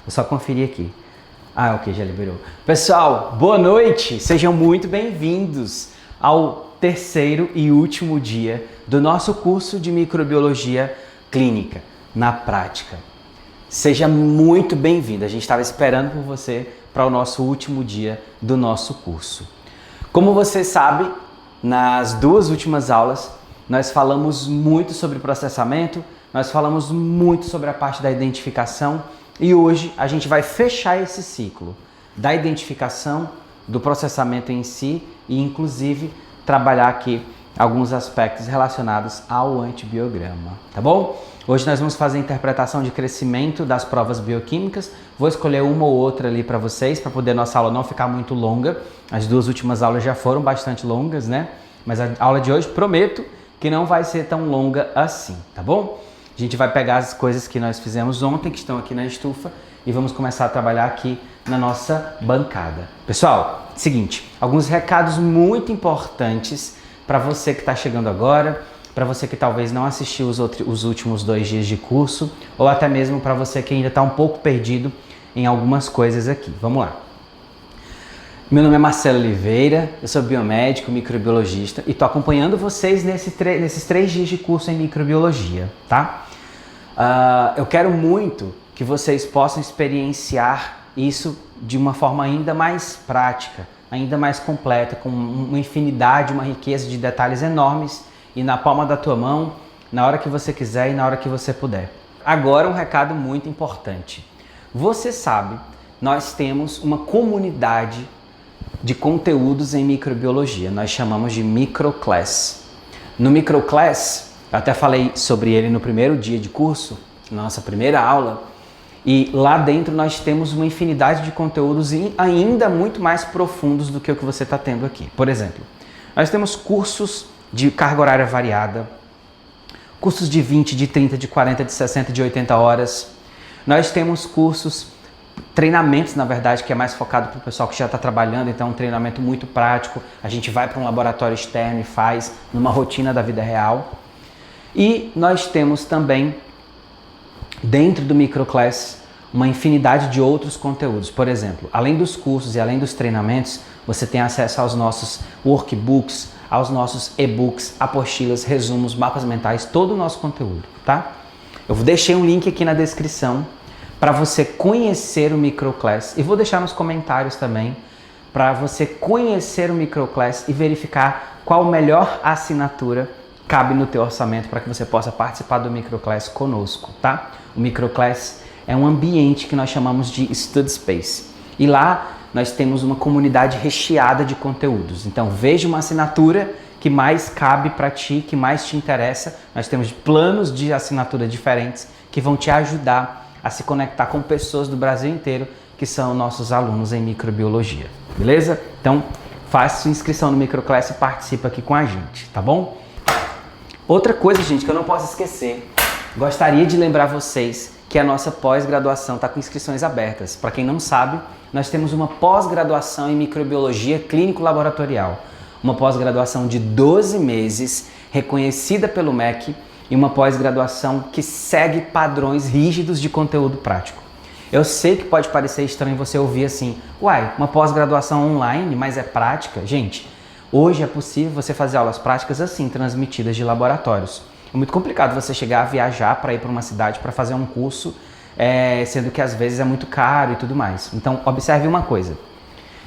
Vou só conferir aqui. Ah, ok, já liberou. Pessoal, boa noite! Sejam muito bem-vindos ao terceiro e último dia do nosso curso de microbiologia clínica na prática. Seja muito bem-vindo. A gente estava esperando por você para o nosso último dia do nosso curso. Como você sabe, nas duas últimas aulas nós falamos muito sobre processamento, nós falamos muito sobre a parte da identificação e hoje a gente vai fechar esse ciclo da identificação, do processamento em si e inclusive trabalhar aqui alguns aspectos relacionados ao antibiograma, tá bom? Hoje nós vamos fazer a interpretação de crescimento das provas bioquímicas. Vou escolher uma ou outra ali para vocês, para poder nossa aula não ficar muito longa. As duas últimas aulas já foram bastante longas, né? Mas a aula de hoje, prometo que não vai ser tão longa assim, tá bom? A gente vai pegar as coisas que nós fizemos ontem, que estão aqui na estufa, e vamos começar a trabalhar aqui na nossa bancada. Pessoal, seguinte, alguns recados muito importantes para você que está chegando agora, para você que talvez não assistiu os últimos 2 dias de curso, ou até mesmo para você que ainda está um pouco perdido em algumas coisas aqui. Vamos lá. Meu nome é Marcelo Oliveira, eu sou biomédico, microbiologista e estou acompanhando vocês nesses 3 dias de curso em microbiologia, tá? Eu quero muito que vocês possam experienciar isso de uma forma ainda mais prática, ainda mais completa, com uma infinidade, uma riqueza de detalhes enormes e na palma da tua mão, na hora que você quiser e na hora que você puder. Agora um recado muito importante. Você sabe, nós temos uma comunidade de conteúdos em microbiologia, nós chamamos de microclass. No microclass, eu até falei sobre ele no primeiro dia de curso, na nossa primeira aula, e lá dentro nós temos uma infinidade de conteúdos ainda muito mais profundos do que o que você está tendo aqui. Por exemplo, nós temos cursos de carga horária variada, cursos de 20, de 30, de 40, de 60, de 80 horas. Nós temos cursos, treinamentos, na verdade, que é mais focado para o pessoal que já está trabalhando, então é um treinamento muito prático. A gente vai para um laboratório externo e faz numa rotina da vida real. E nós temos também, dentro do microclass, uma infinidade de outros conteúdos. Por exemplo, além dos cursos e além dos treinamentos, você tem acesso aos nossos workbooks, aos nossos e-books, apostilas, resumos, mapas mentais, todo o nosso conteúdo, tá? Eu deixei um link aqui na descrição para você conhecer o microclass e vou deixar nos comentários também para você conhecer o microclass e verificar qual melhor assinatura cabe no teu orçamento para que você possa participar do microclass conosco, tá? O microclass é um ambiente que nós chamamos de Study Space e lá nós temos uma comunidade recheada de conteúdos. Então veja uma assinatura que mais cabe para ti, que mais te interessa. Nós temos planos de assinatura diferentes que vão te ajudar a se conectar com pessoas do Brasil inteiro que são nossos alunos em microbiologia, beleza? Então faça sua inscrição no microclass e participa aqui com a gente, tá bom? Outra coisa, gente, que eu não posso esquecer, gostaria de lembrar vocês que a nossa pós-graduação está com inscrições abertas. Para quem não sabe, nós temos uma pós-graduação em microbiologia clínico-laboratorial, uma pós-graduação de 12 meses, reconhecida pelo MEC, e uma pós-graduação que segue padrões rígidos de conteúdo prático. Eu sei que pode parecer estranho você ouvir assim, uai, uma pós-graduação online, mas é prática? Gente, hoje é possível você fazer aulas práticas assim, transmitidas de laboratórios. É muito complicado você chegar a viajar para ir para uma cidade para fazer um curso, sendo que às vezes é muito caro e tudo mais. Então, observe uma coisa.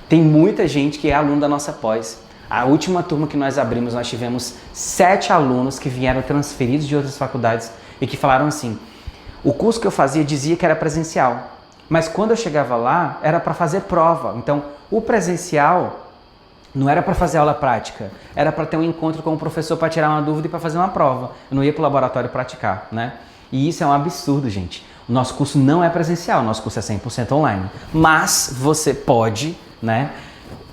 Tem muita gente que é aluno da nossa pós. A última turma que nós abrimos, nós tivemos 7 alunos que vieram transferidos de outras faculdades e que falaram assim, o curso que eu fazia dizia que era presencial, mas quando eu chegava lá era para fazer prova. Então, o presencial não era para fazer aula prática, era para ter um encontro com o professor para tirar uma dúvida e para fazer uma prova. Eu não ia para o laboratório praticar, né? E isso é um absurdo, gente. O nosso curso não é presencial, o nosso curso é 100% online. Mas você pode, né,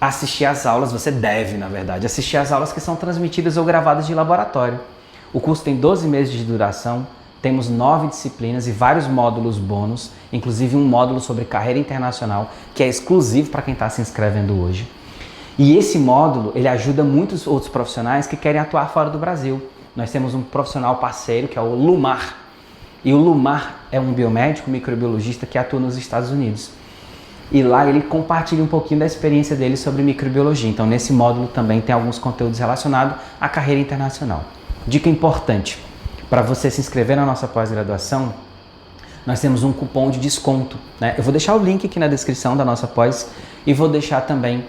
assistir às aulas, você deve, na verdade, assistir às aulas que são transmitidas ou gravadas de laboratório. O curso tem 12 meses de duração, temos 9 disciplinas e vários módulos bônus, inclusive um módulo sobre carreira internacional, que é exclusivo para quem está se inscrevendo hoje. E esse módulo, ele ajuda muitos outros profissionais que querem atuar fora do Brasil. Nós temos um profissional parceiro, que é o Lumar. E o Lumar é um biomédico, microbiologista que atua nos Estados Unidos. E lá ele compartilha um pouquinho da experiência dele sobre microbiologia. Então, nesse módulo também tem alguns conteúdos relacionados à carreira internacional. Dica importante, para você se inscrever na nossa pós-graduação, nós temos um cupom de desconto, né? Eu vou deixar o link aqui na descrição da nossa pós e vou deixar também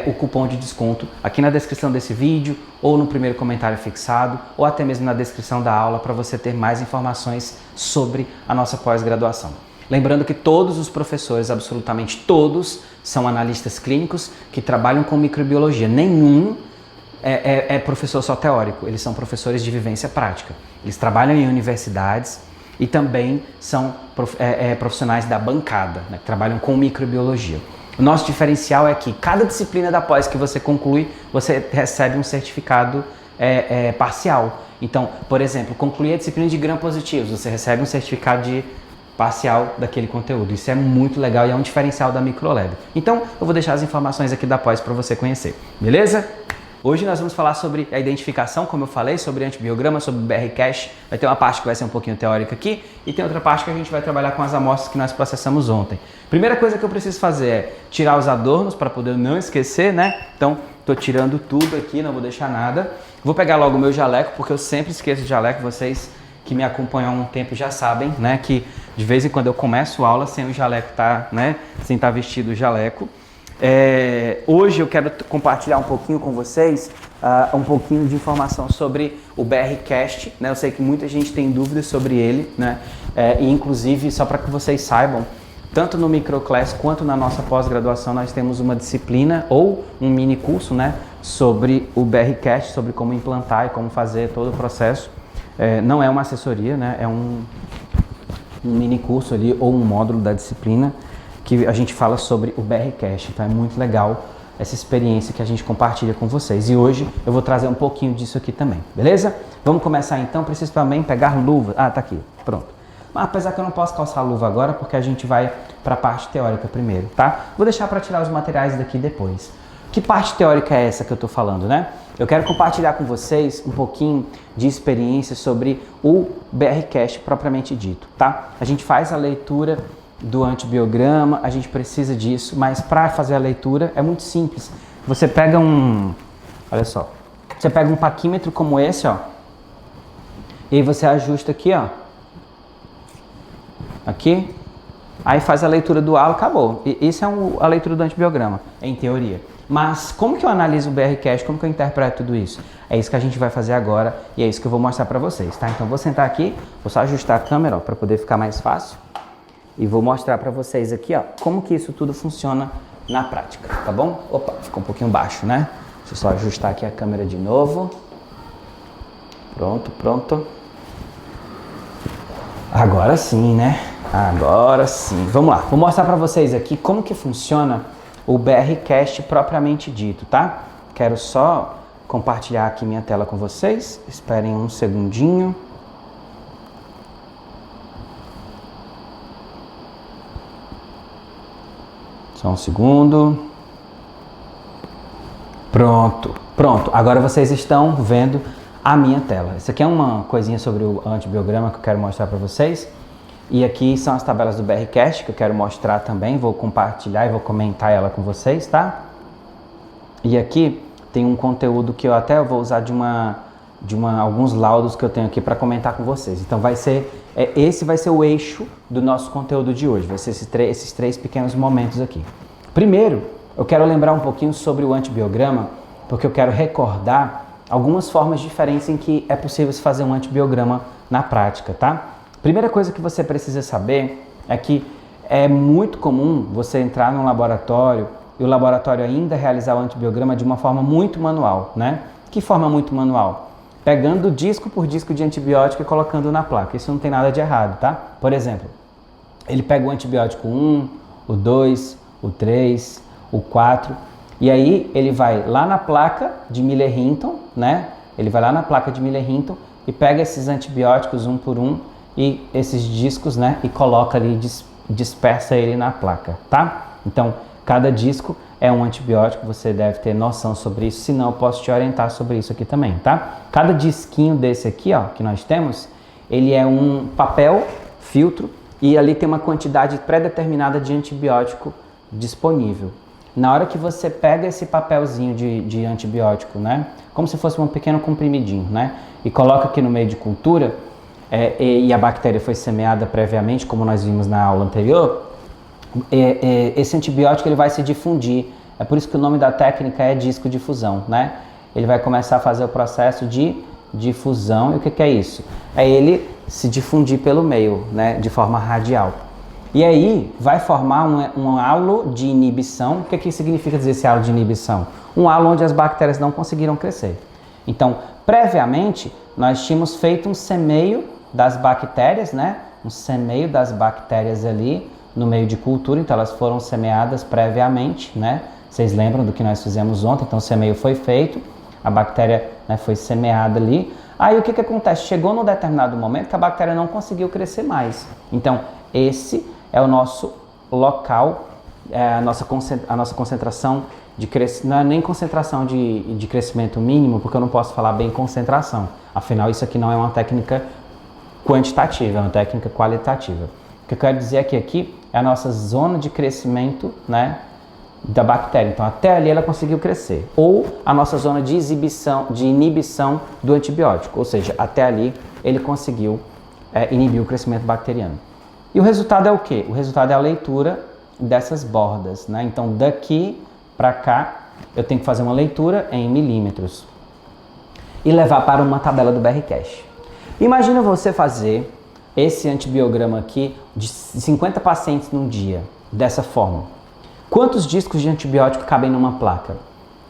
o cupom de desconto aqui na descrição desse vídeo, ou no primeiro comentário fixado, ou até mesmo na descrição da aula, para você ter mais informações sobre a nossa pós-graduação. Lembrando que todos os professores, absolutamente todos, são analistas clínicos que trabalham com microbiologia. Nenhum é professor só teórico, eles são professores de vivência prática. Eles trabalham em universidades e também são profissionais da bancada, né, que trabalham com microbiologia. O nosso diferencial é que cada disciplina da pós que você conclui, você recebe um certificado parcial. Então, por exemplo, concluir a disciplina de gram-positivos, você recebe um certificado de parcial daquele conteúdo. Isso é muito legal e é um diferencial da Microlab. Então, eu vou deixar as informações aqui da pós para você conhecer, beleza? Hoje nós vamos falar sobre a identificação, como eu falei, sobre antibiograma, sobre BRCASH. Vai ter uma parte que vai ser um pouquinho teórica aqui e tem outra parte que a gente vai trabalhar com as amostras que nós processamos ontem. Primeira coisa que eu preciso fazer é tirar os adornos para poder não esquecer, né? Então, estou tirando tudo aqui, não vou deixar nada. Vou pegar logo o meu jaleco, porque eu sempre esqueço de jaleco. Vocês que me acompanham há um tempo já sabem, né? Que de vez em quando eu começo a aula sem o jaleco né? Sem estar vestido o jaleco. Hoje eu quero compartilhar um pouquinho com vocês um pouquinho de informação sobre o BRCASH, né? Eu sei que muita gente tem dúvidas sobre ele, né? E inclusive, só para que vocês saibam, tanto no Microclass quanto na nossa pós-graduação nós temos uma disciplina ou um mini curso, né? Sobre o BRCASH, sobre como implantar e como fazer todo o processo. Não é uma assessoria, né? É um mini curso ali ou um módulo da disciplina que a gente fala sobre o BRCASH. Então é muito legal essa experiência que a gente compartilha com vocês. E hoje eu vou trazer um pouquinho disso aqui também, beleza? Vamos começar então. Preciso também pegar luva. Ah, tá aqui, pronto. Mas apesar que eu não posso calçar luva agora, porque a gente vai para a parte teórica primeiro, tá? Vou deixar para tirar os materiais daqui depois. Que parte teórica é essa que eu tô falando, né? Eu quero compartilhar com vocês um pouquinho de experiência sobre o BRCASH propriamente dito, tá? A gente faz a leitura do antibiograma, a gente precisa disso, mas para fazer a leitura é muito simples. Você pega olha só, você pega um paquímetro como esse, ó, e aí você ajusta aqui, ó, aqui, aí faz a leitura do halo, acabou. Isso é a leitura do antibiograma, em teoria. Mas como que eu analiso o BRCASH, como que eu interpreto tudo isso? É isso que a gente vai fazer agora e é isso que eu vou mostrar para vocês, tá? Então vou sentar aqui, vou só ajustar a câmera, ó, para poder ficar mais fácil. E vou mostrar para vocês aqui, ó, como que isso tudo funciona na prática, tá bom? Opa, ficou um pouquinho baixo, né? Deixa eu só ajustar aqui a câmera de novo. Pronto, pronto. Agora sim, né? Agora sim. Vamos lá, vou mostrar para vocês aqui como que funciona o BRCASH propriamente dito, tá? Quero só compartilhar aqui minha tela com vocês. Esperem um segundinho. Só um segundo. Pronto, pronto. Agora vocês estão vendo a minha tela. Isso aqui é uma coisinha sobre o antibiograma que eu quero mostrar para vocês. E aqui são as tabelas do BRCASH que eu quero mostrar também. Vou compartilhar e vou comentar ela com vocês, tá? E aqui tem um conteúdo que eu até vou usar alguns laudos que eu tenho aqui para comentar com vocês. Então esse vai ser o eixo do nosso conteúdo de hoje. Vai ser esses três pequenos momentos aqui. Primeiro, eu quero lembrar um pouquinho sobre o antibiograma, porque eu quero recordar algumas formas diferentes em que é possível se fazer um antibiograma na prática, tá? Primeira coisa que você precisa saber é que é muito comum você entrar num laboratório e o laboratório ainda realizar o antibiograma de uma forma muito manual, né? Que forma muito manual? Pegando disco por disco de antibiótico e colocando na placa. Isso não tem nada de errado, tá? Por exemplo, ele pega o antibiótico 1, o 2, o 3, o 4, e aí ele vai lá na placa de Miller-Hinton, né? Ele vai lá na placa de Miller-Hinton e pega esses antibióticos um por um e esses discos, né? E coloca ali, dispersa ele na placa, tá? Então, cada disco é um antibiótico, você deve ter noção sobre isso, senão eu posso te orientar sobre isso aqui também, tá? Cada disquinho desse aqui, ó, que nós temos, ele é um papel, filtro, e ali tem uma quantidade pré-determinada de antibiótico disponível. Na hora que você pega esse papelzinho de antibiótico, né, como se fosse um pequeno comprimidinho, né, e coloca aqui no meio de cultura, e a bactéria foi semeada previamente, como nós vimos na aula anterior, esse antibiótico ele vai se difundir. É por isso que o nome da técnica é discodifusão, né? Ele vai começar a fazer o processo de difusão. E o que é isso? É ele se difundir pelo meio, né, de forma radial. E aí vai formar um halo de inibição. O que significa dizer esse halo de inibição? Um halo onde as bactérias não conseguiram crescer. Então, previamente, nós tínhamos feito um semeio das bactérias, né? Um semeio das bactérias ali no meio de cultura. Então, elas foram semeadas previamente, né? Vocês lembram do que nós fizemos ontem? Então, o semeio foi feito, a bactéria, né, foi semeada ali. Aí, o que acontece? Chegou num determinado momento que a bactéria não conseguiu crescer mais. Então, esse é o nosso local, a nossa concentração de crescimento, não é nem concentração de crescimento mínimo, porque eu não posso falar bem concentração. Afinal, isso aqui não é uma técnica quantitativa, é uma técnica qualitativa. O que eu quero dizer aqui é a nossa zona de crescimento, né, da bactéria. Então, até ali ela conseguiu crescer. Ou a nossa zona de inibição do antibiótico, ou seja, até ali ele conseguiu inibir o crescimento bacteriano. E o resultado é o quê? O resultado é a leitura dessas bordas, né? Então, daqui para cá, eu tenho que fazer uma leitura em milímetros e levar para uma tabela do BRCast. Imagina você fazer esse antibiograma aqui de 50 pacientes num dia, dessa forma. Quantos discos de antibiótico cabem numa placa?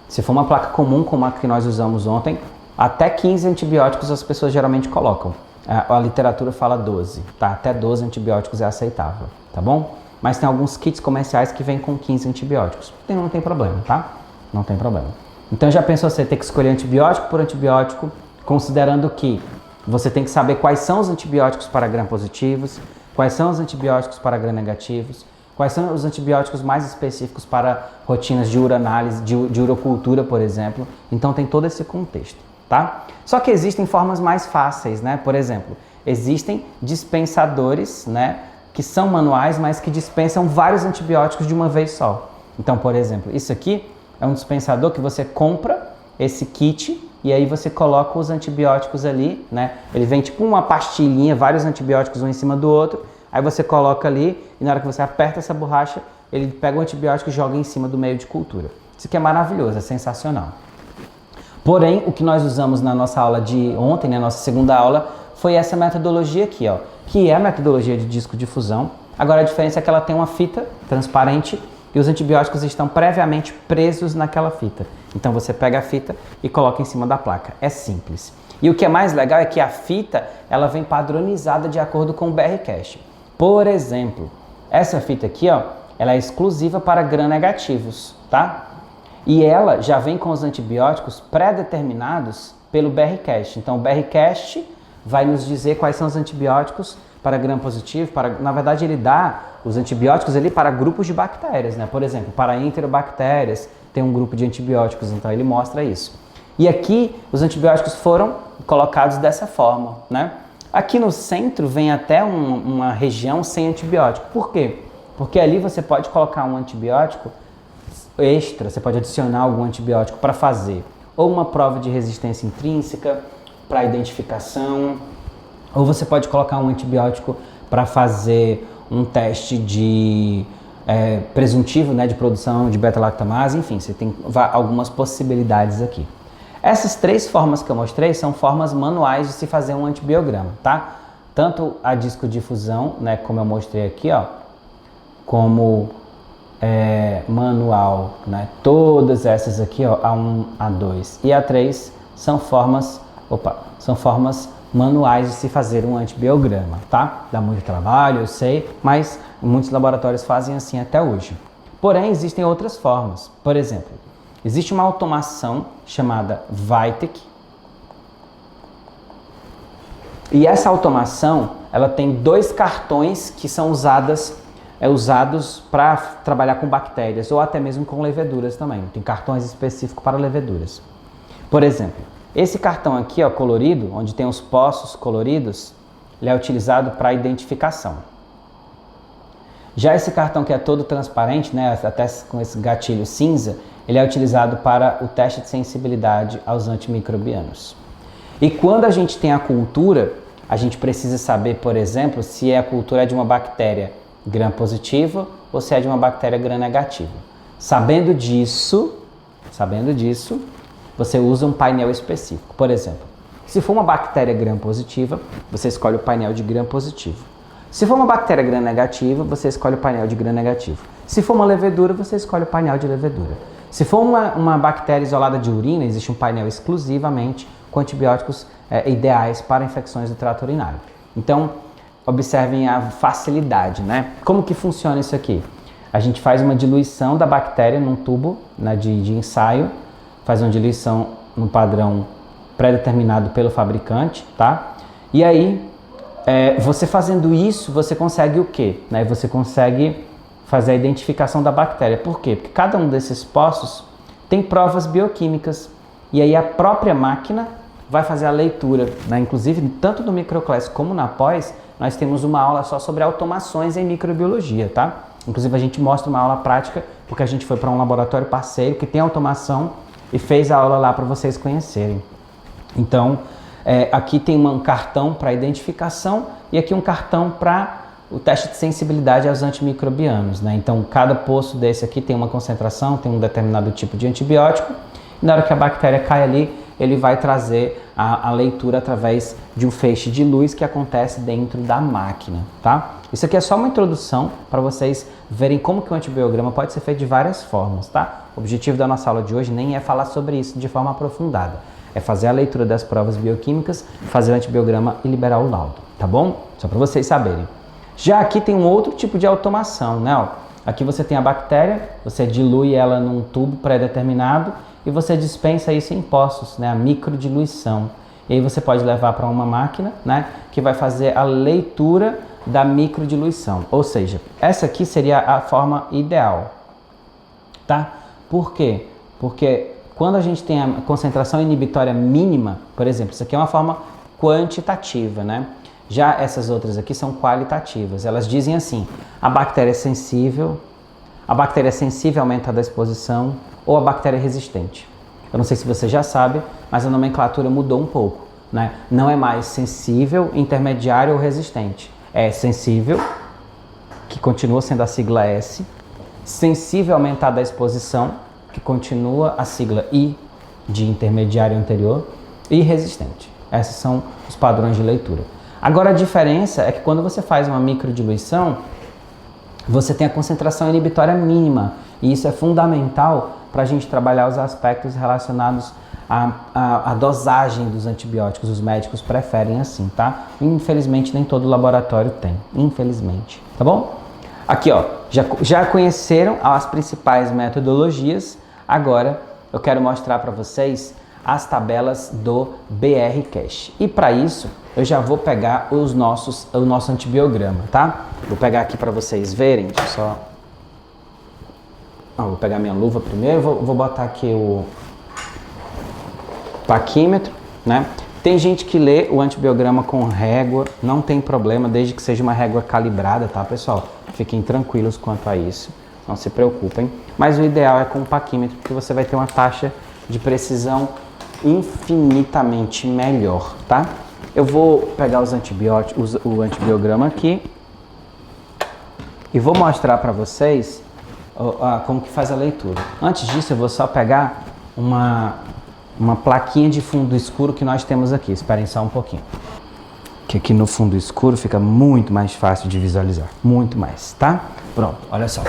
Se for uma placa comum, como a que nós usamos ontem, até 15 antibióticos as pessoas geralmente colocam. A literatura fala 12, tá? Até 12 antibióticos é aceitável, tá bom? Mas tem alguns kits comerciais que vêm com 15 antibióticos. Não tem problema, tá? Não tem problema. Então já pensou você ter que escolher antibiótico por antibiótico, considerando que você tem que saber quais são os antibióticos para gram-positivos, quais são os antibióticos para gram-negativos, quais são os antibióticos mais específicos para rotinas de uranálise, de urocultura, por exemplo. Então tem todo esse contexto, tá? Só que existem formas mais fáceis, né? Por exemplo, existem dispensadores, né, que são manuais, mas que dispensam vários antibióticos de uma vez só. Então, por exemplo, isso aqui é um dispensador que você compra esse kit e aí você coloca os antibióticos ali, né? Ele vem tipo uma pastilhinha, vários antibióticos um em cima do outro. Aí você coloca ali e na hora que você aperta essa borracha, ele pega o antibiótico e joga em cima do meio de cultura. Isso aqui é maravilhoso, é sensacional. Porém, o que nós usamos na nossa aula de ontem, na nossa segunda aula, foi essa metodologia aqui, ó, que é a metodologia de discodifusão. Agora a diferença é que ela tem uma fita transparente e os antibióticos estão previamente presos naquela fita. Então você pega a fita e coloca em cima da placa. É simples. E o que é mais legal é que a fita ela vem padronizada de acordo com o BRCast. Por exemplo, essa fita aqui, ó, ela é exclusiva para gram-negativos, tá? E ela já vem com os antibióticos pré-determinados pelo BRCast. Então o BRCast vai nos dizer quais são os antibióticos para gram-positivo. Na verdade, ele dá os antibióticos ali para grupos de bactérias, né? Por exemplo, para enterobactérias tem um grupo de antibióticos, então ele mostra isso. E aqui os antibióticos foram colocados dessa forma, né? Aqui no centro vem até uma região sem antibiótico. Por quê? Porque ali você pode colocar um antibiótico extra, você pode adicionar algum antibiótico para fazer ou uma prova de resistência intrínseca para identificação, ou você pode colocar um antibiótico para fazer um teste de presuntivo, né, de produção de beta-lactamase, enfim, você tem algumas possibilidades aqui. Essas três formas que eu mostrei são formas manuais de se fazer um antibiograma, tá? Tanto a discodifusão, né, como eu mostrei aqui, ó, como manual, né? Todas essas aqui, ó, A1, A2 e A3 são formas manuais de se fazer um antibiograma, tá? Dá muito trabalho, eu sei, mas muitos laboratórios fazem assim até hoje. Porém, existem outras formas. Por exemplo, existe uma automação chamada Vitek. E essa automação, ela tem 2 cartões que são usados para trabalhar com bactérias ou até mesmo com leveduras também. Tem cartões específicos para leveduras. Por exemplo, esse cartão aqui, ó, colorido, onde tem os poços coloridos, ele é utilizado para identificação. Já esse cartão que é todo transparente, né, até com esse gatilho cinza, ele é utilizado para o teste de sensibilidade aos antimicrobianos. E quando a gente tem a cultura, a gente precisa saber, por exemplo, se a cultura é de uma bactéria gram-positiva ou se é de uma bactéria gram-negativa. Sabendo disso, você usa um painel específico. Por exemplo, se for uma bactéria gram-positiva, você escolhe o painel de gram-positivo. Se for uma bactéria gram-negativa, você escolhe o painel de gram-negativo. Se for uma levedura, você escolhe o painel de levedura. Se for uma bactéria isolada de urina, existe um painel exclusivamente com antibióticos ideais para infecções do trato urinário. Então, observem a facilidade, né? Como que funciona isso aqui? A gente faz uma diluição da bactéria num tubo, né, de ensaio, faz uma diluição no padrão pré-determinado pelo fabricante, tá? E aí, você fazendo isso, você consegue o quê? Né? Você consegue fazer a identificação da bactéria. Por quê? Porque cada um desses poços tem provas bioquímicas. E aí a própria máquina vai fazer a leitura. Né? Inclusive, tanto no Microclass como na pós, nós temos uma aula só sobre automações em microbiologia, tá? Inclusive, a gente mostra uma aula prática, porque a gente foi para um laboratório parceiro que tem automação e fez a aula lá para vocês conhecerem. Então, aqui tem um cartão para identificação e aqui um cartão para o teste de sensibilidade aos antimicrobianos, né? Então, cada poço desse aqui tem uma concentração, tem um determinado tipo de antibiótico. E na hora que a bactéria cai ali, ele vai trazer a leitura através de um feixe de luz que acontece dentro da máquina, tá? Isso aqui é só uma introdução para vocês verem como que o antibiograma pode ser feito de várias formas, tá? O objetivo da nossa aula de hoje nem é falar sobre isso de forma aprofundada. É fazer a leitura das provas bioquímicas, fazer o antibiograma e liberar o laudo, tá bom? Só para vocês saberem. Já aqui tem um outro tipo de automação, né? Ó, aqui você tem a bactéria, você dilui ela num tubo pré-determinado e você dispensa isso em poços, né? A microdiluição. E aí você pode levar para uma máquina, né? Que vai fazer a leitura da microdiluição. Ou seja, essa aqui seria a forma ideal, tá? Por quê? Porque quando a gente tem a concentração inibitória mínima, por exemplo, isso aqui é uma forma quantitativa, né? Já essas outras aqui são qualitativas. Elas dizem assim, a bactéria é sensível aumenta a exposição ou a bactéria é resistente. Eu não sei se você já sabe, mas a nomenclatura mudou um pouco, né? Não é mais sensível, intermediário ou resistente. É sensível, que continua sendo a sigla S, sensível aumentada a exposição, que continua a sigla I de intermediário anterior, e resistente. Esses são os padrões de leitura. Agora a diferença é que quando você faz uma microdiluição, você tem a concentração inibitória mínima, e isso é fundamental para a gente trabalhar os aspectos relacionados à dosagem dos antibióticos. Os médicos preferem assim, tá? Infelizmente nem todo laboratório tem, infelizmente, tá bom? Aqui, ó, já conheceram as principais metodologias, agora eu quero mostrar para vocês as tabelas do BR Cache. E para isso, eu já vou pegar o nosso antibiograma, tá? Vou pegar aqui para vocês verem, deixa eu só... vou pegar minha luva primeiro, vou botar aqui o paquímetro, né? Tem gente que lê o antibiograma com régua, não tem problema, desde que seja uma régua calibrada, tá, pessoal? Fiquem tranquilos quanto a isso, não se preocupem. Mas o ideal é com o paquímetro, porque você vai ter uma taxa de precisão infinitamente melhor, tá? Eu vou pegar os antibióticos, o antibiograma aqui e vou mostrar para vocês como que faz a leitura. Antes disso, eu vou só pegar uma plaquinha de fundo escuro que nós temos aqui. Esperem só um pouquinho. Que aqui no fundo escuro fica muito mais fácil de visualizar. Muito mais, tá? Pronto, olha só.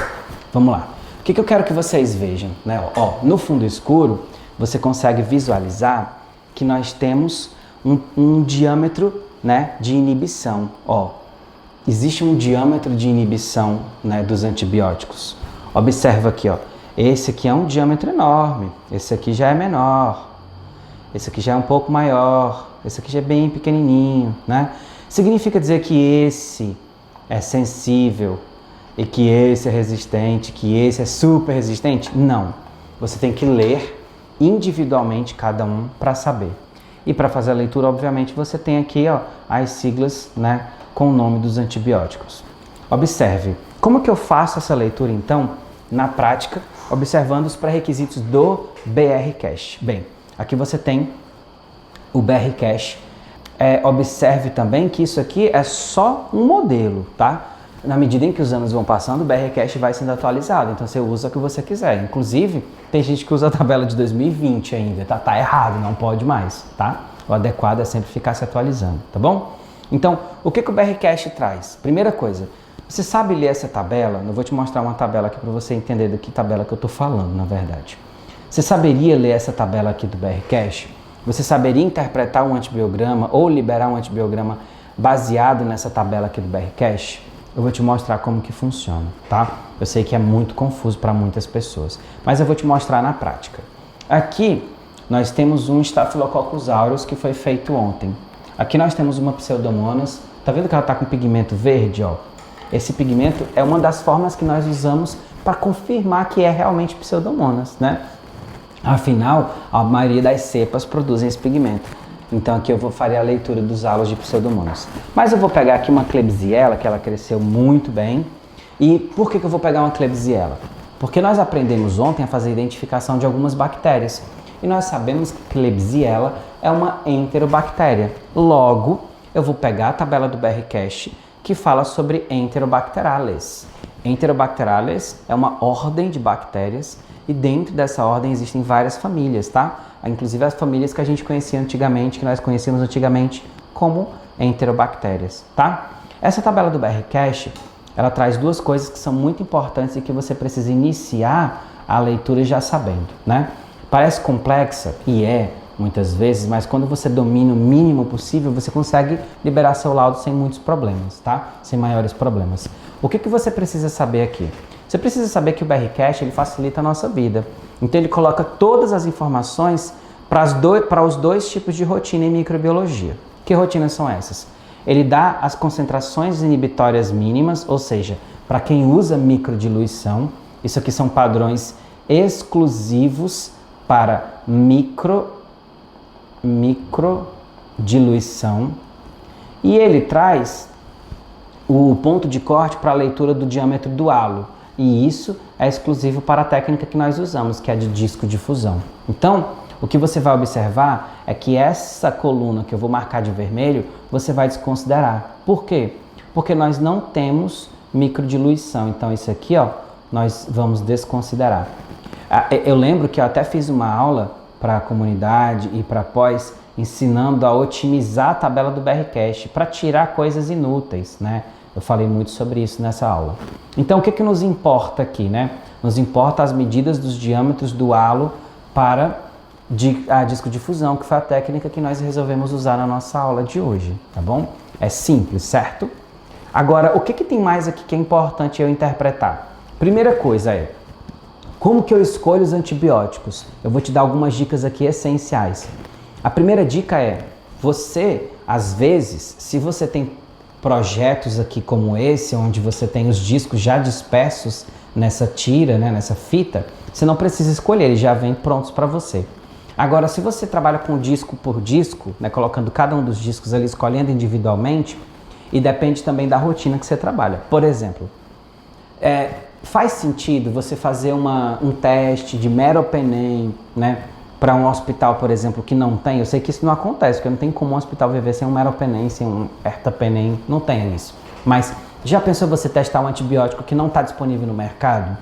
Vamos lá. O que eu quero que vocês vejam, né? Ó, no fundo escuro, você consegue visualizar que nós temos um diâmetro, né, de inibição. Ó, existe um diâmetro de inibição, né, dos antibióticos. Observa aqui, ó. Esse aqui é um diâmetro enorme. Esse aqui já é menor. Esse aqui já é um pouco maior. Esse aqui já é bem pequenininho, né? Significa dizer que esse é sensível e que esse é resistente, que esse é super resistente? Não. Você tem que ler individualmente cada um para saber. E para fazer a leitura, obviamente, você tem aqui ó, as siglas, né, com o nome dos antibióticos. Observe, como que eu faço essa leitura então, na prática, observando os pré-requisitos do BRCASH. Bem, aqui você tem o BRCASH. Observe também que isso aqui é só um modelo, tá? Na medida em que os anos vão passando, o BRCASH vai sendo atualizado, então você usa o que você quiser. Inclusive, tem gente que usa a tabela de 2020 ainda, tá? Tá errado, não pode mais, tá? O adequado é sempre ficar se atualizando, tá bom? Então, o que o BRCASH traz? Primeira coisa, você sabe ler essa tabela? Eu vou te mostrar uma tabela aqui para você entender do que tabela que eu tô falando, na verdade. Você saberia ler essa tabela aqui do BRCASH? Você saberia interpretar um antibiograma ou liberar um antibiograma baseado nessa tabela aqui do BRCASH? Eu vou te mostrar como que funciona, tá? Eu sei que é muito confuso para muitas pessoas, mas eu vou te mostrar na prática. Aqui nós temos um Staphylococcus aureus que foi feito ontem. Aqui nós temos uma Pseudomonas. Tá vendo que ela está com pigmento verde, ó? Esse pigmento é uma das formas que nós usamos para confirmar que é realmente Pseudomonas, né? Afinal, a maioria das cepas produzem esse pigmento. Então aqui eu vou fazer a leitura dos halos de Pseudomonas. Mas eu vou pegar aqui uma Klebsiella, que ela cresceu muito bem. E por que eu vou pegar uma Klebsiella? Porque nós aprendemos ontem a fazer a identificação de algumas bactérias. E nós sabemos que Klebsiella é uma enterobactéria. Logo, eu vou pegar a tabela do BRCASH que fala sobre Enterobacterales. Enterobacterales é uma ordem de bactérias e dentro dessa ordem existem várias famílias, tá? Inclusive as famílias que a gente conhecia antigamente, que nós conhecíamos antigamente como enterobactérias, tá? Essa tabela do BRCASH, ela traz duas coisas que são muito importantes e que você precisa iniciar a leitura já sabendo, né? Parece complexa, e é, muitas vezes, mas quando você domina o mínimo possível, você consegue liberar seu laudo sem muitos problemas, tá? Sem maiores problemas. O que você precisa saber aqui? Você precisa saber que o BRCASH ele facilita a nossa vida. Então ele coloca todas as informações para os dois tipos de rotina em microbiologia. Que rotinas são essas? Ele dá as concentrações inibitórias mínimas, ou seja, para quem usa microdiluição, isso aqui são padrões exclusivos para microdiluição. E ele traz o ponto de corte para a leitura do diâmetro do halo. E isso é exclusivo para a técnica que nós usamos, que é de disco de fusão. Então, o que você vai observar é que essa coluna que eu vou marcar de vermelho, você vai desconsiderar. Por quê? Porque nós não temos microdiluição. Então, isso aqui, ó, nós vamos desconsiderar. Eu lembro que eu até fiz uma aula para a comunidade e para pós, ensinando a otimizar a tabela do BRCASH para tirar coisas inúteis, né? Eu falei muito sobre isso nessa aula. Então, o que nos importa aqui, né? Nos importa as medidas dos diâmetros do halo para a disco de fusão, que foi a técnica que nós resolvemos usar na nossa aula de hoje, tá bom? É simples, certo? Agora, o que tem mais aqui que é importante eu interpretar? Primeira coisa é, como que eu escolho os antibióticos? Eu vou te dar algumas dicas aqui essenciais. A primeira dica é, você, às vezes, se você tem projetos aqui como esse, onde você tem os discos já dispersos nessa tira, né, nessa fita, você não precisa escolher, eles já vêm prontos para você. Agora, se você trabalha com disco por disco, né, colocando cada um dos discos ali, escolhendo individualmente, e depende também da rotina que você trabalha. Por exemplo, faz sentido você fazer um teste de meropenem, né, para um hospital, por exemplo, que não tem? Eu sei que isso não acontece, porque não tem como um hospital viver sem um meropenem, sem um ertapenem, não tem isso. Mas já pensou você testar um antibiótico que não está disponível no mercado?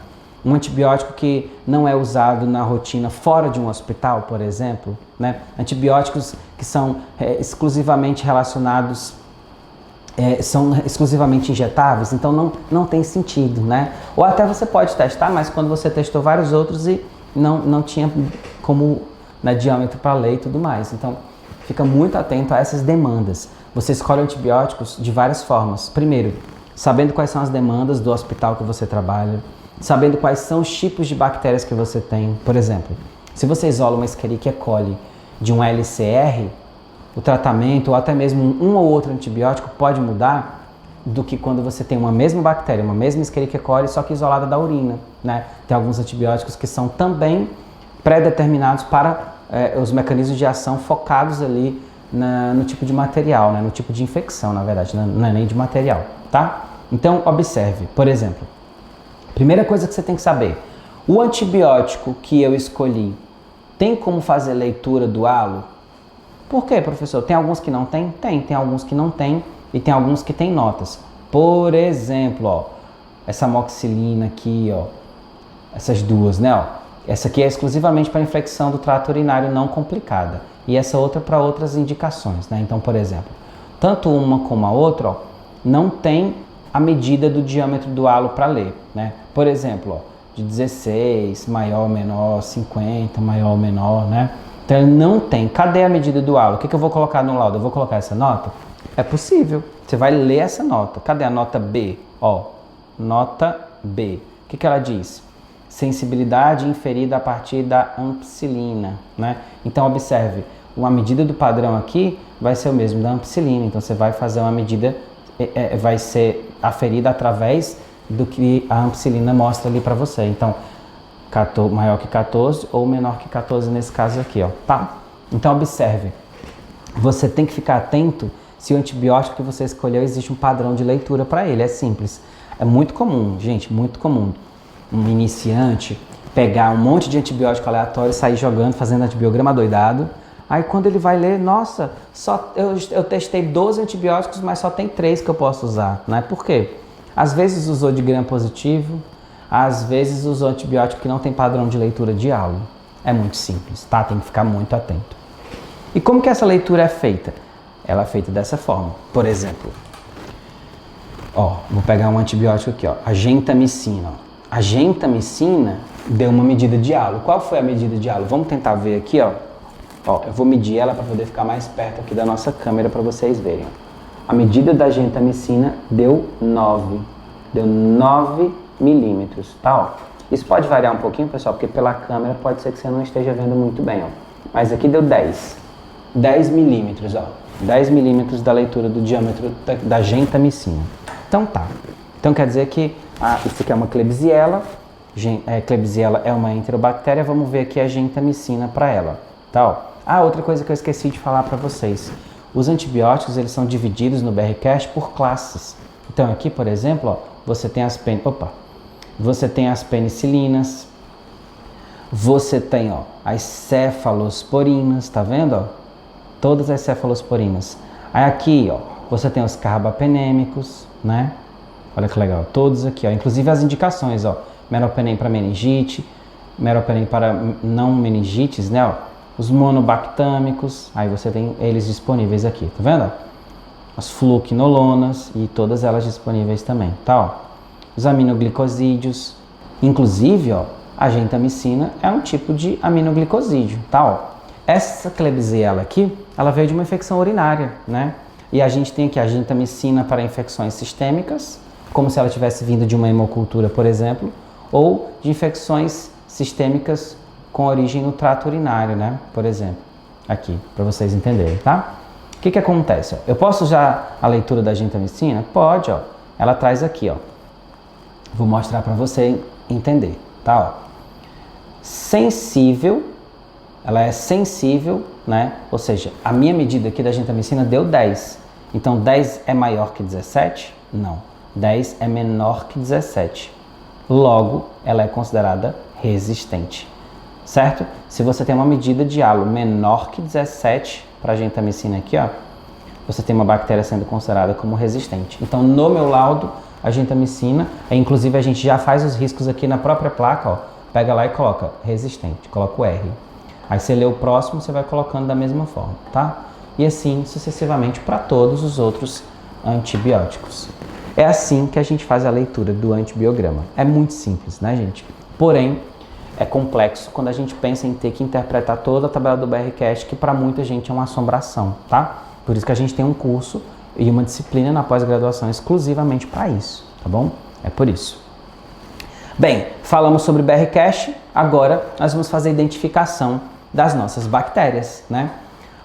Um antibiótico que não é usado na rotina fora de um hospital, por exemplo, né? Antibióticos que são exclusivamente relacionados, são exclusivamente injetáveis, então não tem sentido, né? Ou até você pode testar, mas quando você testou vários outros e não tinha como, né, diâmetro para ler e tudo mais. Então, fica muito atento a essas demandas. Você escolhe antibióticos de várias formas. Primeiro, sabendo quais são as demandas do hospital que você trabalha, sabendo quais são os tipos de bactérias que você tem. Por exemplo, se você isola uma Escherichia coli de um LCR, o tratamento ou até mesmo um ou outro antibiótico pode mudar do que quando você tem uma mesma bactéria, uma mesma Escherichia coli, só que isolada da urina, né? Tem alguns antibióticos que são também pré-determinados para os mecanismos de ação focados ali no tipo de material, né? No tipo de infecção, na verdade, não é nem de material, tá? Então, observe, por exemplo, primeira coisa que você tem que saber, o antibiótico que eu escolhi tem como fazer leitura do halo? Por quê, professor? Tem alguns que não tem? Tem alguns que não tem e tem alguns que tem notas. Por exemplo, ó, essa amoxicilina aqui, ó, essas duas, né? Ó, essa aqui é exclusivamente para infecção do trato urinário não complicada e essa outra para outras indicações, né? Então, por exemplo, tanto uma como a outra, ó, não tem a medida do diâmetro do halo para ler, né? Por exemplo, ó, de 16, maior ou menor, 50, maior ou menor, né? Então ele não tem. Cadê a medida do halo? O que eu vou colocar no laudo? Eu vou colocar essa nota? É possível. Você vai ler essa nota. Cadê a nota B? Ó, nota B. O que ela diz? Sensibilidade inferida a partir da ampicilina, né? Então observe, uma medida do padrão aqui vai ser o mesmo da ampicilina. Então você vai fazer uma medida, vai ser aferida através do que a ampicilina mostra ali para você. Então, maior que 14 ou menor que 14 nesse caso aqui, ó, tá? Então observe, você tem que ficar atento se o antibiótico que você escolheu existe um padrão de leitura para ele, é simples. É muito comum, gente, muito comum, um iniciante pegar um monte de antibiótico aleatório, sair jogando, fazendo antibiograma doidado, aí quando ele vai ler, nossa, eu testei 12 antibióticos, mas só tem 3 que eu posso usar, né? Por quê? Às vezes usou de gram positivo, às vezes usou antibiótico que não tem padrão de leitura de halo. É muito simples, tá? Tem que ficar muito atento. E como que essa leitura é feita? Ela é feita dessa forma. Por exemplo, ó, vou pegar um antibiótico aqui, ó, a gentamicina. A gentamicina deu uma medida de halo. Qual foi a medida de halo? Vamos tentar ver aqui, ó. Ó, eu vou medir ela para poder ficar mais perto aqui da nossa câmera para vocês verem. A medida da gentamicina deu 9. Deu 9 milímetros, tá? Ó. Isso pode variar um pouquinho, pessoal, porque pela câmera pode ser que você não esteja vendo muito bem, ó. Mas aqui deu 10. 10 milímetros, ó. 10 milímetros da leitura do diâmetro da gentamicina. Então tá. Então quer dizer que isso aqui é uma Klebsiella. Klebsiella é uma enterobactéria. Vamos ver aqui a gentamicina para ela, tá? Ó. Outra coisa que eu esqueci de falar para vocês. Os antibióticos, eles são divididos no BRCast por classes. Então aqui, por exemplo, ó, você tem as penicilinas, você tem, ó, as cefalosporinas, tá vendo, ó? Todas as cefalosporinas. Aí aqui, ó, você tem os carbapenêmicos, né? Olha que legal, todos aqui, ó, inclusive as indicações, ó, meropenem para meningite, meropenem para não meningites, né, ó, os monobactâmicos, aí você tem eles disponíveis aqui, tá vendo? As fluoquinolonas e todas elas disponíveis também, tá, ó? Os aminoglicosídeos, inclusive, ó, a gentamicina é um tipo de aminoglicosídeo, tá, ó? Essa Klebsiella aqui, ela veio de uma infecção urinária, né? E a gente tem aqui a gentamicina para infecções sistêmicas, como se ela tivesse vindo de uma hemocultura, por exemplo, ou de infecções sistêmicas com origem no trato urinário, né? Por exemplo, aqui, para vocês entenderem, tá? O que acontece? Ó? Eu posso usar a leitura da gentamicina? Pode, ó. Ela traz aqui, ó. Vou mostrar para você entender, tá? Ó. Sensível, ela é sensível, né? Ou seja, a minha medida aqui da gentamicina deu 10. Então 10 é maior que 17? Não. 10 é menor que 17. Logo, ela é considerada resistente. Certo? Se você tem uma medida de halo menor que 17 para a gentamicina aqui, ó, você tem uma bactéria sendo considerada como resistente. Então, no meu laudo, a gentamicina, inclusive a gente já faz os riscos aqui na própria placa, ó, pega lá e coloca resistente, coloca o R. Aí você lê o próximo, você vai colocando da mesma forma, tá? E assim sucessivamente para todos os outros antibióticos. É assim que a gente faz a leitura do antibiograma. É muito simples, né, gente? Porém, é complexo quando a gente pensa em ter que interpretar toda a tabela do BRCast, que para muita gente é uma assombração, tá? Por isso que a gente tem um curso e uma disciplina na pós-graduação exclusivamente para isso, tá bom? É por isso. Bem, falamos sobre BRCast, agora nós vamos fazer a identificação das nossas bactérias, né?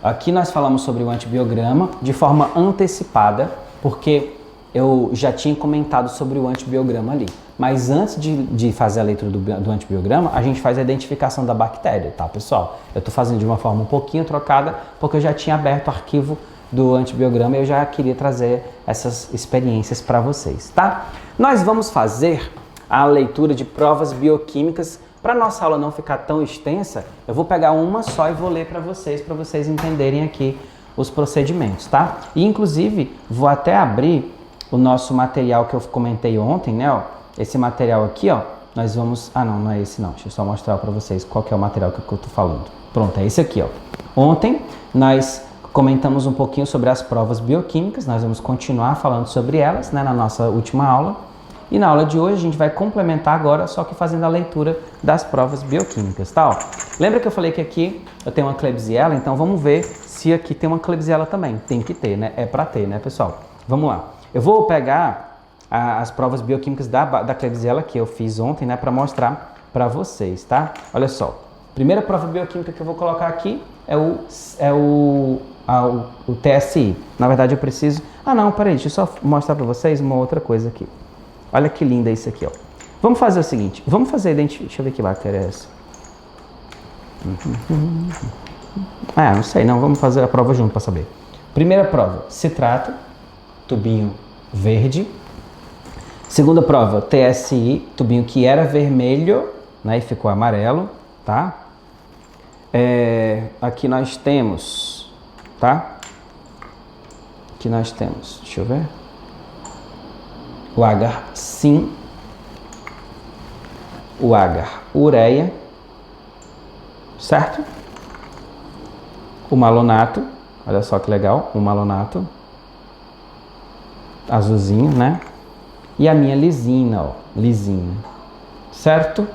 Aqui nós falamos sobre o antibiograma de forma antecipada, porque eu já tinha comentado sobre o antibiograma ali. Mas antes de fazer a leitura do antibiograma, a gente faz a identificação da bactéria, tá, pessoal? Eu estou fazendo de uma forma um pouquinho trocada, porque eu já tinha aberto o arquivo do antibiograma e eu já queria trazer essas experiências para vocês, tá? Nós vamos fazer a leitura de provas bioquímicas. Para nossa aula não ficar tão extensa, eu vou pegar uma só e vou ler para vocês entenderem aqui os procedimentos, tá? E inclusive, vou até abrir o nosso material que eu comentei ontem, né, ó? Esse material aqui, ó, nós vamos... Ah, não é esse não. Deixa eu só mostrar para vocês qual que é o material que eu tô falando. Pronto, é esse aqui, ó. Ontem nós comentamos um pouquinho sobre as provas bioquímicas, nós vamos continuar falando sobre elas, né, na nossa última aula. E na aula de hoje a gente vai complementar agora, só que fazendo a leitura das provas bioquímicas, tá? Ó, lembra que eu falei que aqui eu tenho uma Klebsiella? Então vamos ver se aqui tem uma Klebsiella também. Tem que ter, né? É para ter, né, pessoal? Vamos lá. Eu vou pegar as provas bioquímicas da Klebsiella que eu fiz ontem, né, para mostrar para vocês, tá? Olha só. Primeira prova bioquímica que eu vou colocar aqui é o TSI. Na verdade eu preciso... Ah, não, peraí, deixa eu só mostrar para vocês uma outra coisa aqui. Olha que linda isso aqui, ó. Vamos fazer o seguinte, vamos fazer deixa eu ver que bactéria é essa. Ah, não sei, não, vamos fazer a prova junto para saber. Primeira prova, citrato, tubinho verde. Segunda prova, TSI, tubinho que era vermelho, né, e ficou amarelo, tá? Aqui nós temos, tá? Aqui nós temos, deixa eu ver. O agar sim, o agar ureia, certo? O malonato, olha só que legal, o malonato, azulzinho, né? E a minha lisina, ó, lisina, certo?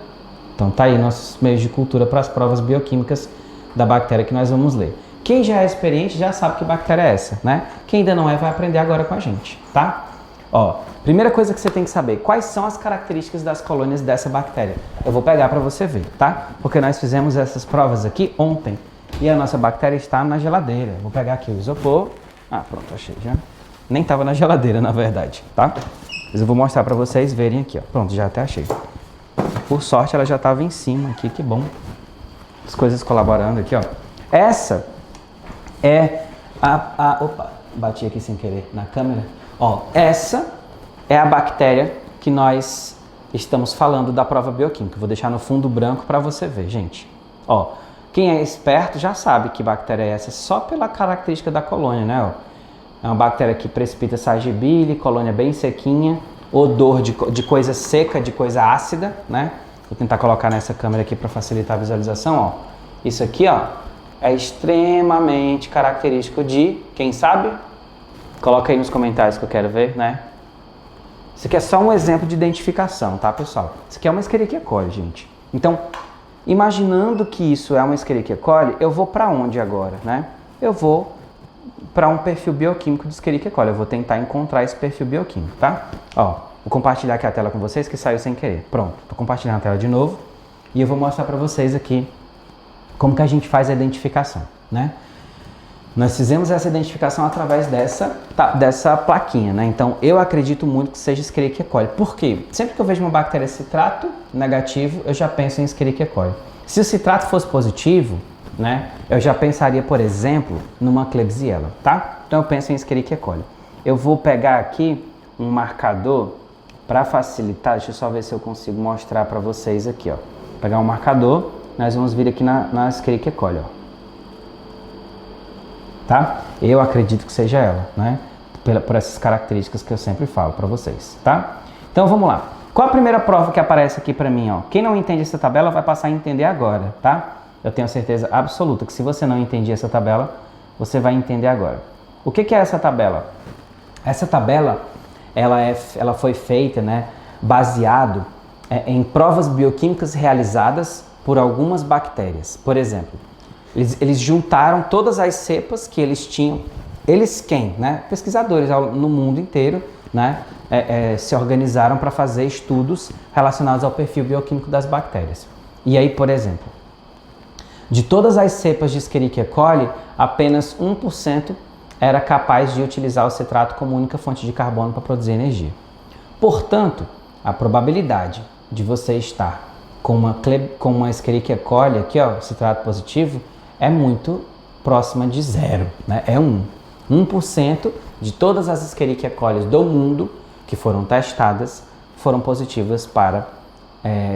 Então tá aí nossos meios de cultura para as provas bioquímicas da bactéria que nós vamos ler. Quem já é experiente já sabe que bactéria é essa, né? Quem ainda não é vai aprender agora com a gente, tá? Ó, primeira coisa que você tem que saber, quais são as características das colônias dessa bactéria? Eu vou pegar para você ver, tá? Porque nós fizemos essas provas aqui ontem e a nossa bactéria está na geladeira. Vou pegar aqui o isopor. Ah, pronto, achei já. Nem estava na geladeira, na verdade, tá? Mas eu vou mostrar para vocês verem aqui, ó. Pronto, já até achei. Por sorte, ela já estava em cima aqui, que bom. As coisas colaborando aqui, ó. Essa é Opa, bati aqui sem querer na câmera. Ó, essa é a bactéria que nós estamos falando da prova bioquímica. Vou deixar no fundo branco para você ver, gente. Ó, quem é esperto já sabe que bactéria é essa só pela característica da colônia, né? Ó, é uma bactéria que precipita Sargebile, colônia bem sequinha, odor de coisa seca, de coisa ácida, né? Vou tentar colocar nessa câmera aqui para facilitar a visualização, ó. Isso aqui, ó, é extremamente característico de, quem sabe? Coloca aí nos comentários que eu quero ver, né? Isso aqui é só um exemplo de identificação, tá, pessoal? Isso aqui é uma Escherichia coli, gente. Então, imaginando que isso é uma Escherichia coli, eu vou para onde agora, né? Eu vou para um perfil bioquímico de Escherichia coli. Eu vou tentar encontrar esse perfil bioquímico, tá? Ó, vou compartilhar aqui a tela com vocês que saiu sem querer. Pronto, tô compartilhando a tela de novo e eu vou mostrar para vocês aqui como que a gente faz a identificação, né? Nós fizemos essa identificação através dessa plaquinha, né? Então, eu acredito muito que seja Escherichia coli. Por quê? Sempre que eu vejo uma bactéria citrato negativo, eu já penso em Escherichia coli. Se o citrato fosse positivo, né, eu já pensaria, por exemplo, numa Klebsiella, tá? Então, eu penso em Escherichia coli. Eu vou pegar aqui um marcador para facilitar. Deixa eu só ver se eu consigo mostrar para vocês aqui, ó. Vou pegar um marcador, nós vamos vir aqui na Escherichia coli, ó. Tá? Eu acredito que seja ela, né? Por essas características que eu sempre falo para vocês, tá? Então vamos lá. Qual a primeira prova que aparece aqui para mim, ó? Quem não entende essa tabela vai passar a entender agora, tá? Eu tenho certeza absoluta que se você não entendia essa tabela, você vai entender agora. O que é essa tabela? Essa tabela, ela foi feita, né, baseado em provas bioquímicas realizadas por algumas bactérias. Por exemplo, eles juntaram todas as cepas que eles tinham. Eles quem? Né? Pesquisadores no mundo inteiro, né, se organizaram para fazer estudos relacionados ao perfil bioquímico das bactérias. E aí, por exemplo, de todas as cepas de Escherichia coli, apenas 1% era capaz de utilizar o citrato como única fonte de carbono para produzir energia. Portanto, a probabilidade de você estar com uma Escherichia coli aqui, ó, citrato positivo, é muito próxima de zero, né? É 1% de todas as Escherichia coli do mundo que foram testadas foram positivas para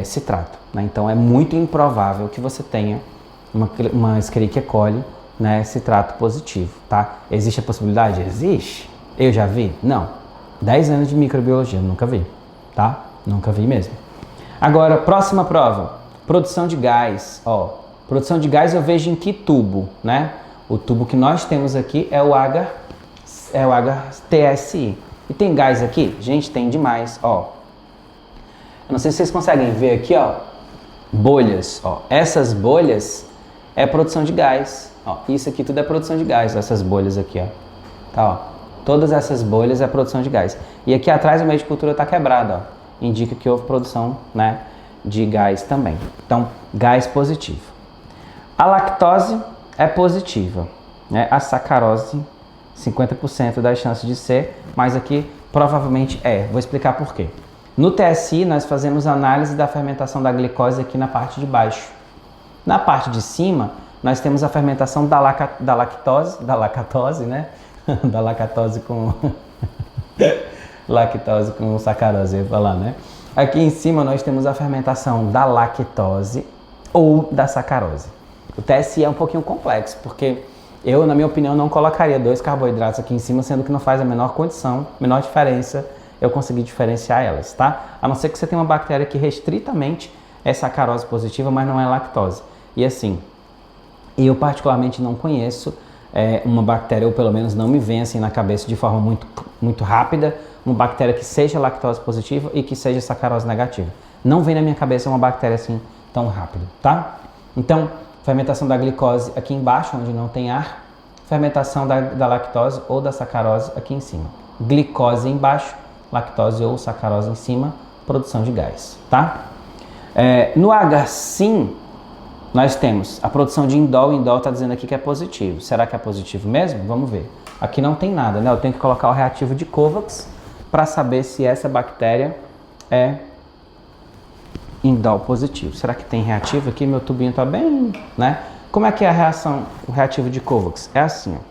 citrato, né? Então é muito improvável que você tenha uma Escherichia coli, né, citrato positivo, tá? Existe a possibilidade? Existe. Eu já vi? Não. 10 anos de microbiologia, nunca vi, tá? Nunca vi mesmo. Agora, próxima prova. Produção de gás, ó. Produção de gás eu vejo em que tubo, né? O tubo que nós temos aqui é o HTSI. E tem gás aqui? Gente, tem demais, ó. Eu não sei se vocês conseguem ver aqui, ó. Bolhas, ó. Essas bolhas é produção de gás. Ó, isso aqui tudo é produção de gás, essas bolhas aqui, ó. Tá, ó. Todas essas bolhas é produção de gás. E aqui atrás o meio de cultura está quebrado, ó. Indica que houve produção, né, de gás também. Então, gás positivo. A lactose é positiva, né? A sacarose, 50% das chances de ser, mas aqui provavelmente é. Vou explicar por quê. No TSI, nós fazemos análise da fermentação da glicose aqui na parte de baixo. Na parte de cima, nós temos a fermentação da lactose, né? Da lactose com lactose com sacarose, eu ia falar, né? Aqui em cima nós temos a fermentação da lactose ou da sacarose. O TSI é um pouquinho complexo, porque eu, na minha opinião, não colocaria 2 carboidratos aqui em cima, sendo que não faz a menor condição, menor diferença eu conseguir diferenciar elas, tá? A não ser que você tenha uma bactéria que restritamente é sacarose positiva, mas não é lactose. E assim, eu particularmente não conheço uma bactéria, ou pelo menos não me vem assim na cabeça de forma muito rápida, uma bactéria que seja lactose positiva e que seja sacarose negativa. Não vem na minha cabeça uma bactéria assim tão rápido, tá? Então, fermentação da glicose aqui embaixo, onde não tem ar, fermentação da lactose ou da sacarose aqui em cima. Glicose embaixo, lactose ou sacarose em cima, produção de gás, tá? No H-Sim, nós temos a produção de indol. O indol está dizendo aqui que é positivo. Será que é positivo mesmo? Vamos ver. Aqui não tem nada, né? Eu tenho que colocar o reativo de Kovacs para saber se essa bactéria é indol positivo. Será que tem reativo aqui? Meu tubinho está bem, né? Como é que é a reação, o reativo de Kovacs? É assim, ó.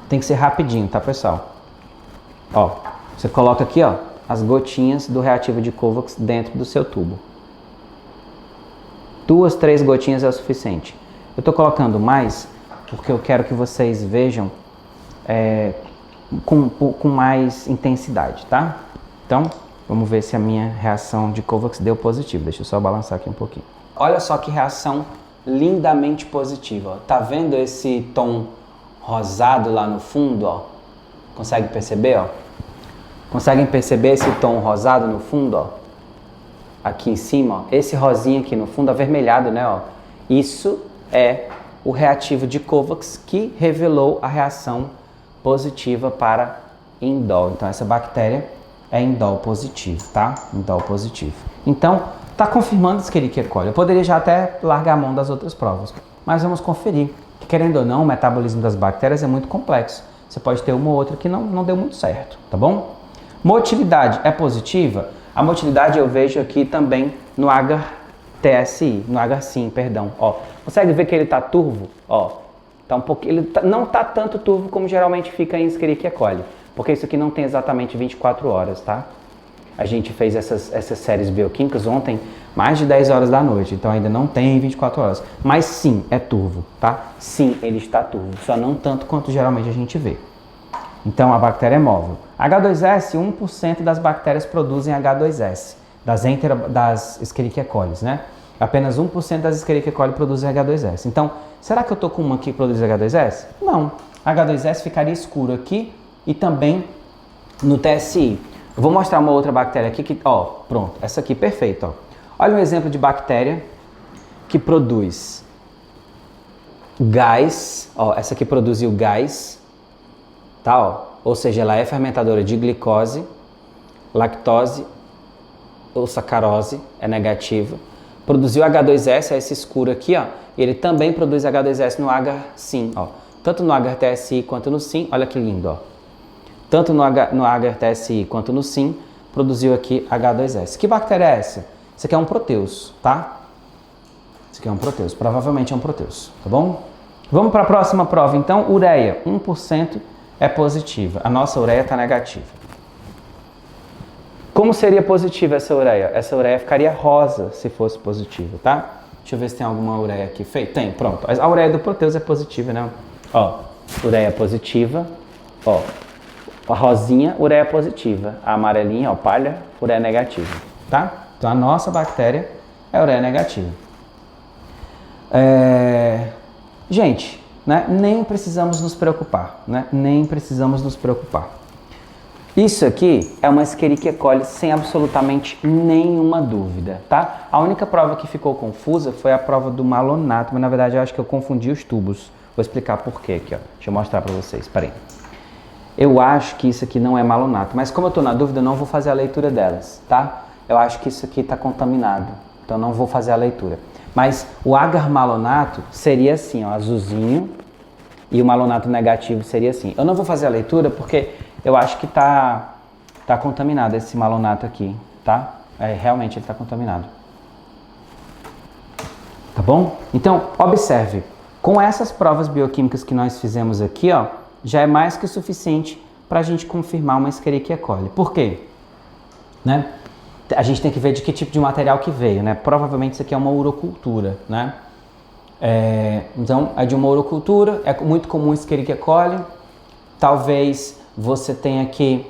Tem que ser rapidinho, tá, pessoal? Ó, você coloca aqui, ó, as gotinhas do reativo de Kovacs dentro do seu tubo. 2, 3 gotinhas é o suficiente. Eu estou colocando mais porque eu quero que vocês vejam com mais intensidade, tá? Então, vamos ver se a minha reação de Kovacs deu positivo. Deixa eu só balançar aqui um pouquinho. Olha só que reação lindamente positiva. Ó. Tá vendo esse tom rosado lá no fundo? Ó? Consegue perceber? Ó? Conseguem perceber esse tom rosado no fundo? Ó? Aqui em cima, ó, esse rosinha aqui no fundo, avermelhado, né? Ó, isso é o reativo de Kovacs que revelou a reação positiva para indol. Então, essa bactéria é indol positivo, tá? Indol positivo. Então, tá confirmando Escherichia coli. Eu poderia já até largar a mão das outras provas, mas vamos conferir. Que, querendo ou não, o metabolismo das bactérias é muito complexo. Você pode ter uma ou outra que não deu muito certo, tá bom? Motilidade é positiva? A motilidade eu vejo aqui também no HTSI, no H-Sim, perdão. Ó, consegue ver que ele está turvo? Ó, tá um pouquinho, não está tanto turvo como geralmente fica em Escherichia coli, porque isso aqui não tem exatamente 24 horas, tá? A gente fez essas séries bioquímicas ontem, mais de 10 horas da noite, então ainda não tem 24 horas. Mas sim, é turvo, tá? Sim, ele está turvo, só não tanto quanto geralmente a gente vê. Então, a bactéria é móvel. H2S, 1% das bactérias produzem H2S, das Escherichia coli, né? Apenas 1% das Escherichia coli produzem H2S. Então, será que eu estou com uma que produz H2S? Não. H2S ficaria escuro aqui e também no TSI. Eu vou mostrar uma outra bactéria aqui que, ó, pronto, essa aqui, perfeito, ó. Olha um exemplo de bactéria que produz gás, ó, essa aqui produziu gás, tá, ó, ou seja, ela é fermentadora de glicose, lactose ou sacarose, é negativa. Produziu H2S, é esse escuro aqui, ó, e ele também produz H2S no H-Sim, ó. tanto no Agar-TSI quanto no SIM, olha que lindo, ó. Tanto no Agar-TSI quanto no SIM, produziu aqui H2S. Que bactéria é essa? Isso aqui é um proteus, tá? Isso aqui é um proteus, provavelmente é um proteus, tá bom? Vamos para a próxima prova, então. Ureia, 1% é positiva. A nossa ureia está negativa. Como seria positiva essa ureia? Essa ureia ficaria rosa se fosse positiva, tá? Deixa eu ver se tem alguma ureia aqui feita. Tem, pronto. A ureia do proteus é positiva, né? Ó, ureia positiva, ó. A rosinha, ureia positiva. A amarelinha, ó, palha, ureia negativa, tá? Então a nossa bactéria é ureia negativa. Gente, né? Nem precisamos nos preocupar, né? Nem precisamos nos preocupar. Isso aqui é uma Escherichia coli sem absolutamente nenhuma dúvida, tá? A única prova que ficou confusa foi a prova do malonato, mas na verdade eu acho que eu confundi os tubos. Vou explicar por quê aqui, ó. Deixa eu mostrar pra vocês, peraí. Eu acho que isso aqui não é malonato, mas como eu tô na dúvida, eu não vou fazer a leitura delas, tá? Eu acho que isso aqui tá contaminado, então não vou fazer a leitura. Mas o agar malonato seria assim, ó, azulzinho, e o malonato negativo seria assim. Eu não vou fazer a leitura porque eu acho que tá contaminado esse malonato aqui, tá? Realmente ele tá contaminado. Tá bom? Então, observe. Com essas provas bioquímicas que nós fizemos aqui, ó, já é mais que o suficiente para a gente confirmar uma Escherichia coli. Por quê? Né? A gente tem que ver de que tipo de material que veio, né? Provavelmente isso aqui é uma urocultura, né? Então, é de uma urocultura, é muito comum Escherichia coli. Talvez você tenha aqui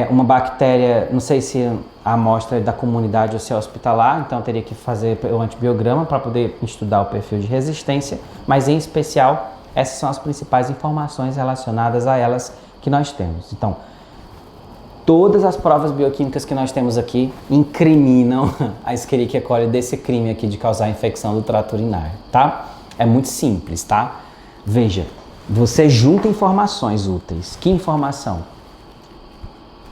uma bactéria, não sei se a amostra é da comunidade ou se é hospitalar, então teria que fazer o antibiograma para poder estudar o perfil de resistência, mas em especial, essas são as principais informações relacionadas a elas que nós temos. Então, todas as provas bioquímicas que nós temos aqui incriminam a Escherichia coli desse crime aqui de causar infecção do trato urinário, tá? É muito simples, tá? Veja, você junta informações úteis. Que informação?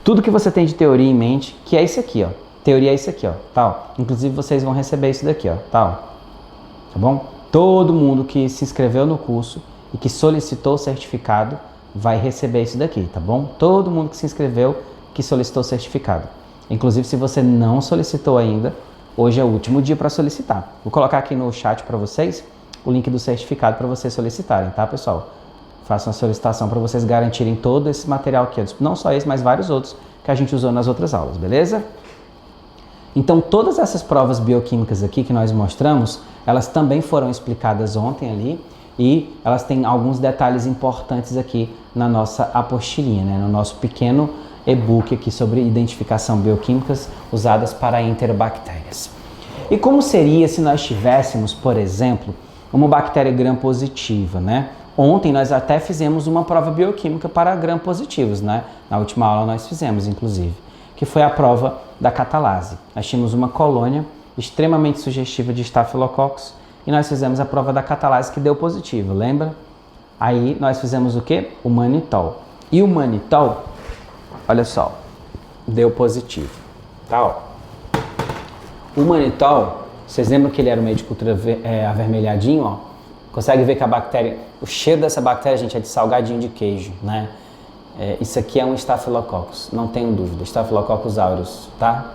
Tudo que você tem de teoria em mente, que é isso aqui, ó. Teoria é isso aqui, ó, tá? Ó. Inclusive vocês vão receber isso daqui, ó, tá? Ó. Tá bom? Todo mundo que se inscreveu no curso e que solicitou o certificado vai receber isso daqui, tá bom? Todo mundo que se inscreveu, que solicitou o certificado. Inclusive, se você não solicitou ainda, hoje é o último dia para solicitar. Vou colocar aqui no chat para vocês o link do certificado para vocês solicitarem, tá, pessoal? Façam a solicitação para vocês garantirem todo esse material aqui, não só esse, mas vários outros que a gente usou nas outras aulas, beleza? Então, todas essas provas bioquímicas aqui que nós mostramos, elas também foram explicadas ontem ali e elas têm alguns detalhes importantes aqui na nossa apostilinha, né? No nosso pequeno e-book aqui sobre identificação bioquímicas usadas para enterobactérias. E como seria se nós tivéssemos, por exemplo, uma bactéria gram-positiva, né? Ontem nós até fizemos uma prova bioquímica para gram-positivos, né? Na última aula nós fizemos, inclusive, que foi a prova da catalase. Nós tínhamos uma colônia extremamente sugestiva de Staphylococcus e nós fizemos a prova da catalase que deu positivo, lembra? Aí nós fizemos o quê? O manitol. E o manitol, olha só, deu positivo, tá? Ó. O manitol, vocês lembram que ele era um meio de cultura avermelhadinho, ó? Consegue ver que a bactéria, o cheiro dessa bactéria, gente, é de salgadinho de queijo, né? Isso aqui é um Staphylococcus, não tenho dúvida, Staphylococcus aureus, tá?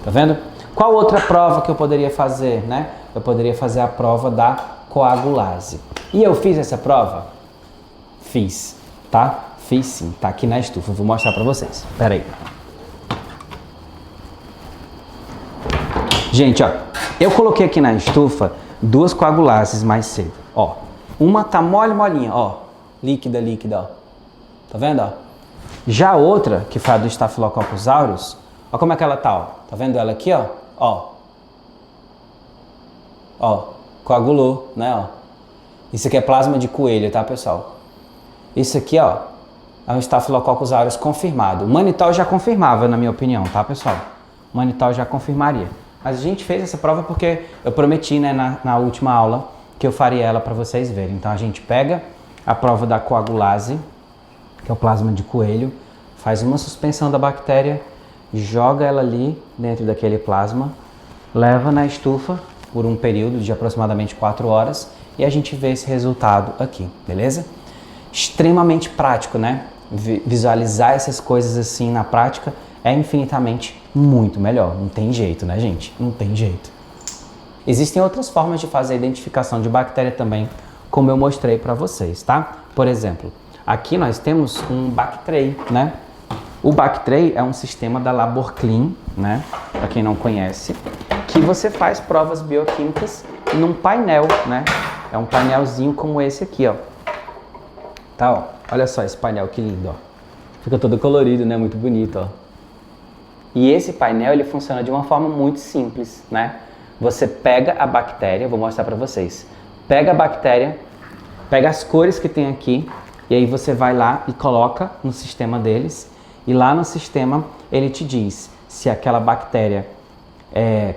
Tá vendo? Qual outra prova que eu poderia fazer, né? Eu poderia fazer a prova da coagulase. E eu fiz essa prova? Fiz, tá? Fiz sim, tá aqui na estufa, vou mostrar pra vocês. Pera aí. Gente, ó, eu coloquei aqui na estufa duas coagulases mais cedo, ó. Uma tá molinha, ó, líquida, ó. Tá vendo, ó? Já a outra, que foi a do Staphylococcus aureus, ó como é que ela tá, ó. Tá vendo ela aqui, ó? Ó, coagulou, né, ó. Isso aqui é plasma de coelho, tá, pessoal? Isso aqui, ó, é um Staphylococcus aureus confirmado. O manitol já confirmava, na minha opinião, tá, pessoal? O manitol já confirmaria. Mas a gente fez essa prova porque eu prometi, né, na última aula que eu faria ela para vocês verem. Então a gente pega a prova da coagulase, que é o plasma de coelho, faz uma suspensão da bactéria, joga ela ali dentro daquele plasma, leva na estufa por um período de aproximadamente 4 horas e a gente vê esse resultado aqui, beleza? Extremamente prático, né? Visualizar essas coisas assim na prática é infinitamente muito melhor. Não tem jeito, né, gente? Não tem jeito. Existem outras formas de fazer a identificação de bactéria também, como eu mostrei para vocês, tá? Por exemplo, aqui nós temos um Bactray, né? O Bactray é um sistema da LaborClean, né? Para quem não conhece, que você faz provas bioquímicas num painel, né? É um painelzinho como esse aqui, ó. Tá, ó. Olha só esse painel que lindo, ó. Fica todo colorido, né? Muito bonito, ó. E esse painel, ele funciona de uma forma muito simples, né? Você pega a bactéria, vou mostrar para vocês. Pega a bactéria, pega as cores que tem aqui, e aí você vai lá e coloca no sistema deles. E lá no sistema, ele te diz se aquela bactéria,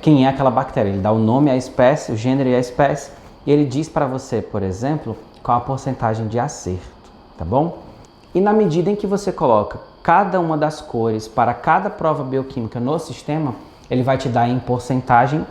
quem é aquela bactéria. Ele dá o nome, a espécie, o gênero e a espécie. E ele diz para você, por exemplo, qual a porcentagem de acerto, tá bom? E na medida em que você coloca cada uma das cores para cada prova bioquímica no sistema, ele vai te dar em porcentagem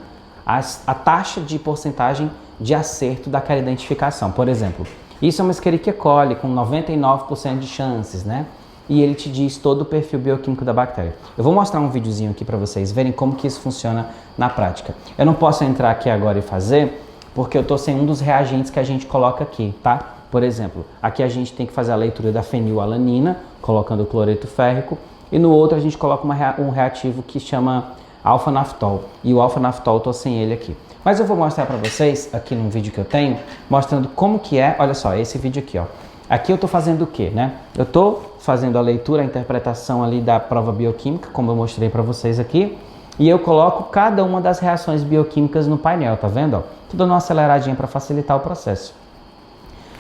a taxa de porcentagem de acerto daquela identificação. Por exemplo, isso é uma Escherichia coli com 99% de chances, né? E ele te diz todo o perfil bioquímico da bactéria. Eu vou mostrar um videozinho aqui para vocês verem como que isso funciona na prática. Eu não posso entrar aqui agora e fazer, porque eu estou sem um dos reagentes que a gente coloca aqui, tá? Por exemplo, aqui a gente tem que fazer a leitura da fenilalanina, colocando o cloreto férrico, e no outro a gente coloca um reativo que chama alfa-naftol. E o alfa-naftol eu estou sem ele aqui. Mas eu vou mostrar para vocês, aqui num vídeo que eu tenho, mostrando como que é, olha só, esse vídeo aqui, ó. Aqui eu estou fazendo o quê, né? Eu estou fazendo a leitura, a interpretação ali da prova bioquímica, como eu mostrei para vocês aqui, e eu coloco cada uma das reações bioquímicas no painel, tá vendo? Ó? Tô dando uma aceleradinha para facilitar o processo.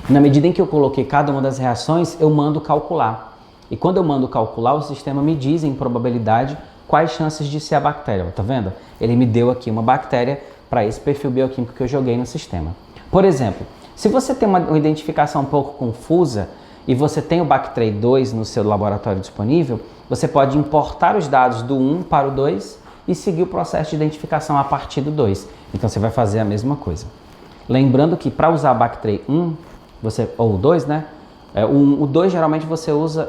Na medida em que eu coloquei cada uma das reações, eu mando calcular. E quando eu mando calcular, o sistema me diz em probabilidade quais chances de ser a bactéria, tá vendo? Ele me deu aqui uma bactéria para esse perfil bioquímico que eu joguei no sistema. Por exemplo, se você tem uma identificação um pouco confusa e você tem o Bactray 2 no seu laboratório disponível, você pode importar os dados do 1 para o 2 e seguir o processo de identificação a partir do 2. Então você vai fazer a mesma coisa. Lembrando que para usar Bactray 1, ou o 2, né? O 2 geralmente você usa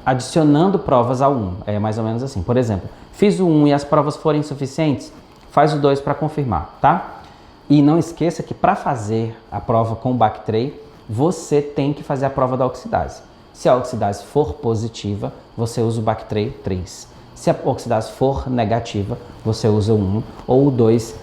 adicionando provas ao 1. É mais ou menos assim. Por exemplo, fiz o 1 e as provas forem insuficientes, faz o 2 para confirmar, tá? E não esqueça que para fazer a prova com o Bactray, você tem que fazer a prova da oxidase. Se a oxidase for positiva, você usa o Bactray 3. Se a oxidase for negativa, você usa o 1 ou o 2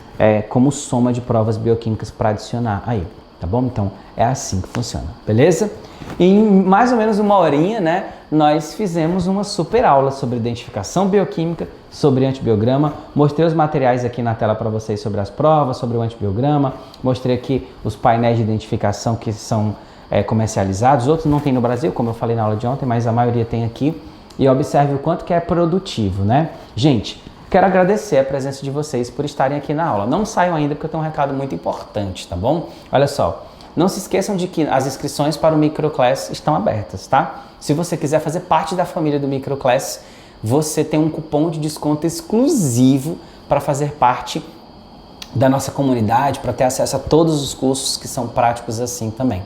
como soma de provas bioquímicas para adicionar aí, tá bom? Então é assim que funciona, beleza? Em mais ou menos uma horinha, né, nós fizemos uma super aula sobre identificação bioquímica, sobre antibiograma. Mostrei os materiais aqui na tela para vocês sobre as provas, sobre o antibiograma. Mostrei aqui os painéis de identificação que são comercializados. Outros não tem no Brasil, como eu falei na aula de ontem, mas a maioria tem aqui. E observe o quanto que é produtivo, né? Gente, quero agradecer a presença de vocês por estarem aqui na aula. Não saiam ainda porque eu tenho um recado muito importante, tá bom? Olha só. Não se esqueçam de que as inscrições para o Microclass estão abertas, tá? Se você quiser fazer parte da família do Microclass, você tem um cupom de desconto exclusivo para fazer parte da nossa comunidade, para ter acesso a todos os cursos que são práticos assim também.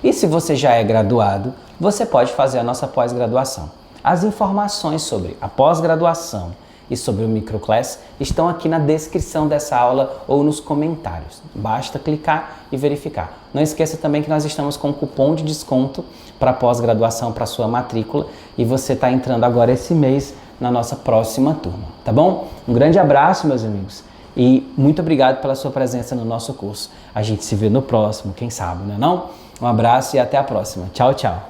E se você já é graduado, você pode fazer a nossa pós-graduação. As informações sobre a pós-graduação e sobre o Microclass estão aqui na descrição dessa aula ou nos comentários. Basta clicar e verificar. Não esqueça também que nós estamos com um cupom de desconto para pós-graduação, para sua matrícula, e você está entrando agora esse mês na nossa próxima turma, tá bom? Um grande abraço, meus amigos, e muito obrigado pela sua presença no nosso curso. A gente se vê no próximo, quem sabe, não é não? Um abraço e até a próxima. Tchau, tchau.